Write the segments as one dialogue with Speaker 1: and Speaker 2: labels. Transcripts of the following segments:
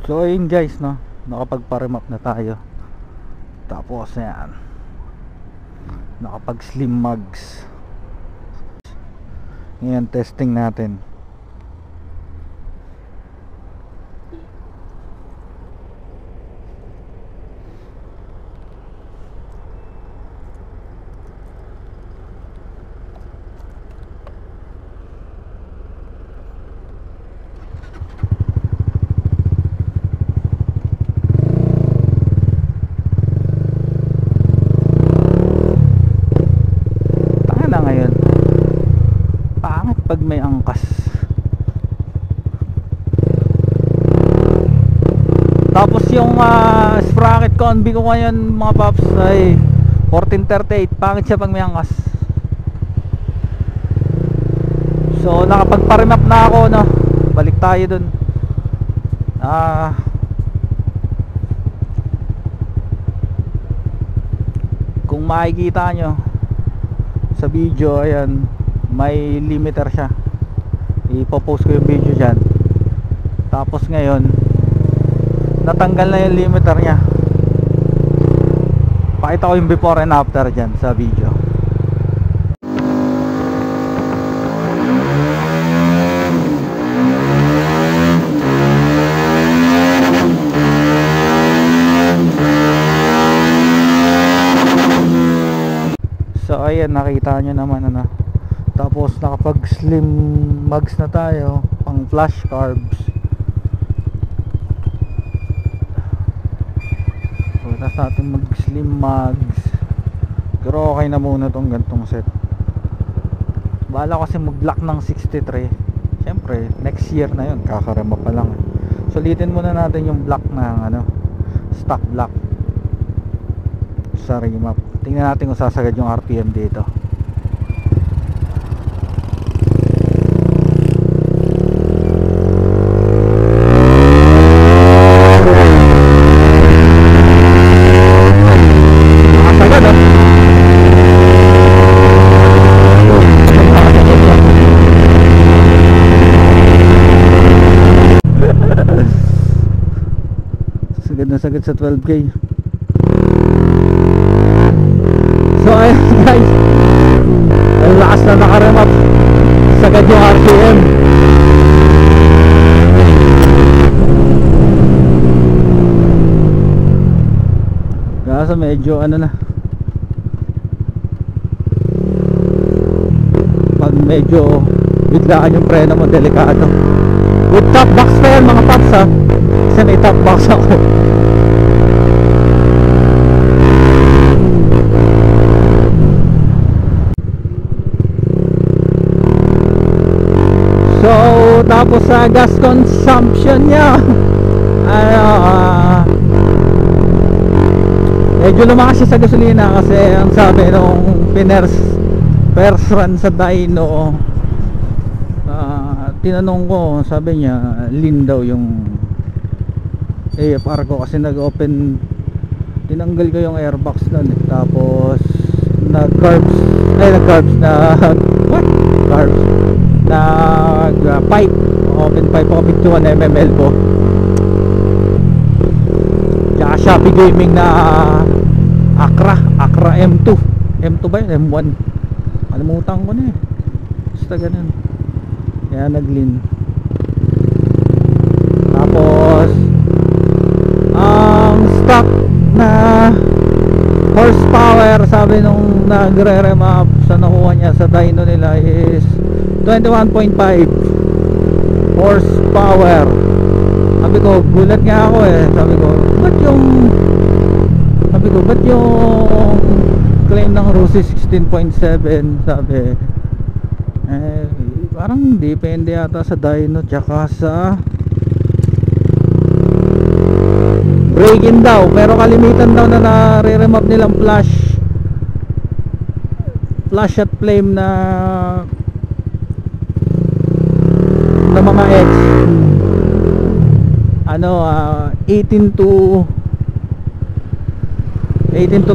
Speaker 1: So ayun guys, no, nakapagpa-remap na tayo. Tapos ayan, nakapag slim mugs. Ngayon testing natin. Na ngayon pangit pag may angkas. Tapos yung sprocket combi ko ngayon mga paps ay 1438. Pangit siya pag may angkas. So nakapagpa-remap na ako, no. Balik tayo dun. Kung makikita nyo sa video, ayan, may limiter siya. Ipopost ko yung video dyan. Tapos ngayon natanggal na yung limiter nya. Pakita ko yung before and after dyan sa video. So ayan, nakita nyo naman ano. Tapos nakapag slim mugs na tayo, pang flash carbs. So tapos natin mag slim mugs. Pero okay na muna tong gantong set. Bala kasi mag block ng 63. Siyempre next year na yun, kakarema pa lang. Sulitin muna natin yung block ng ano, stock block sa remap. Tingnan natin kung sasagad yung RPM dito. Nakasagad ah. Sagad na sagad sa 12K. So ayun guys, ang lakas na nakaremap. Sagad yung RPM. Kaso medyo ano na, pag medyo biglaan yung preno mo, delikado. With top box pa yan mga paps ha, kasi may top box ako. So tapos sa gas consumption nya, medyo lumakas siya sa gasolina. Kasi ang sabi nung first run sa dyno, tinanong ko, sabi niya lean daw yung AFR ko kasi nag-open, tinanggal ko yung airbox nun eh. Tapos nag-carbs na what? Carbs pipe, open pipe ako, 51 mml ko. Tsaka Shopee Gaming na Acra M2 ba yun? M1, kalimutan ko na eh, basta ganun. Kaya nag-lean. Tapos ang stock na horsepower, sabi nung nagre-remap, sa nakuha niya sa dyno nila is 21.5 horsepower. Sabi ko, gulat nga ako eh. Sabi ko, ba't yung claim ng Rossi 16.7? Sabi, parang depende yata sa dyno tsaka sa break-in daw. Pero kalimitan daw na nare-remap nilang flash at flame na mga X, 18 to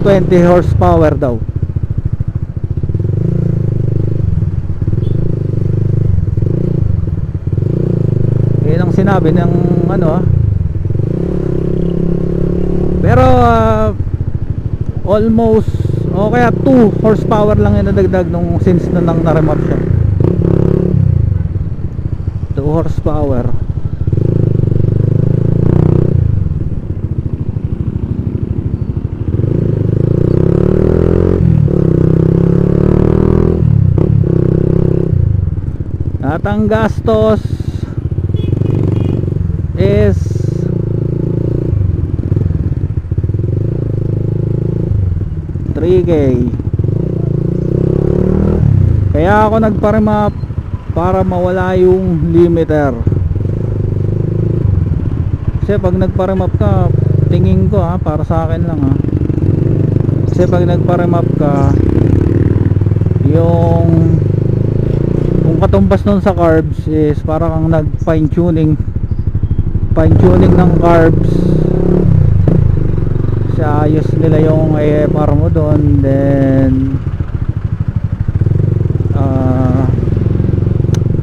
Speaker 1: 20 horsepower daw. Yun ang sinabi ng Pero almost o kaya 2 horsepower lang yung nadagdag nung since na nang na-remap siya. 2 horsepower. At ang gastos is 3K. Kaya ako nagpa-remap para mawala yung limiter. Kasi pag nagpa-remap ka, tingin ko para sa akin lang kasi pag nagpa-remap ka, yung kung katumbas nun sa carbs is para kang nag fine tuning ng carbs. Sa ayos nila yung AFR mo doon, then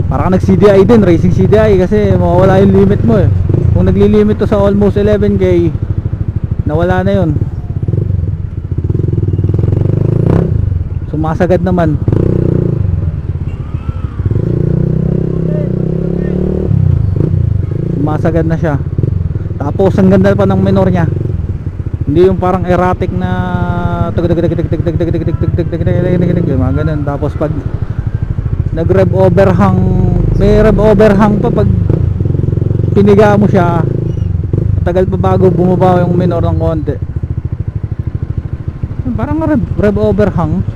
Speaker 1: para kang nag CDI din, racing CDI, kasi mawawala yung limit mo kung nagli-limit to sa almost 11K, nawala na yun. Sumasagad naman. Sumasagad na siya. Tapos ang ganda pa ng minor niya, hindi yung parang erratic na mga ganun. Tapos pag nag-rev overhang, may rev overhang pa pag piniga mo siya, matagal pa bago bumaba yung minor ng konti. Parang rev overhang.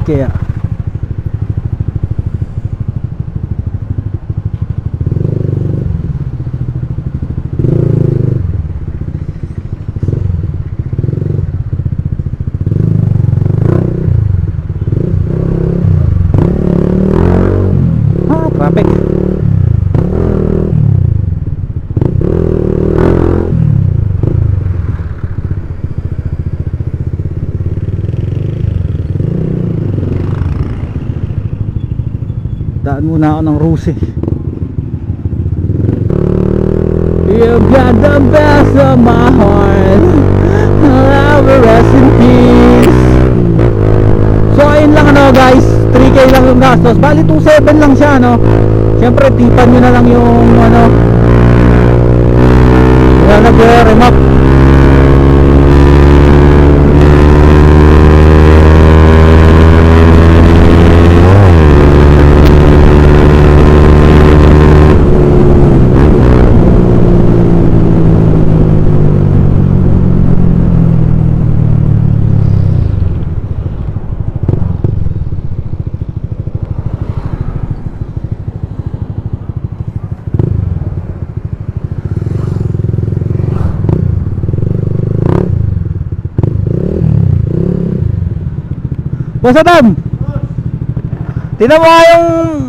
Speaker 1: Kaya traffic. Daan muna ako ng Rusi. You got the best of my heart, I'll rest in peace. So ayun lang guys, 3K lang yung gastos. Bali 2.7 lang siya Siyempre tipan nyo na lang yung wala nag-remap. Boss Adam, tingnan mo yung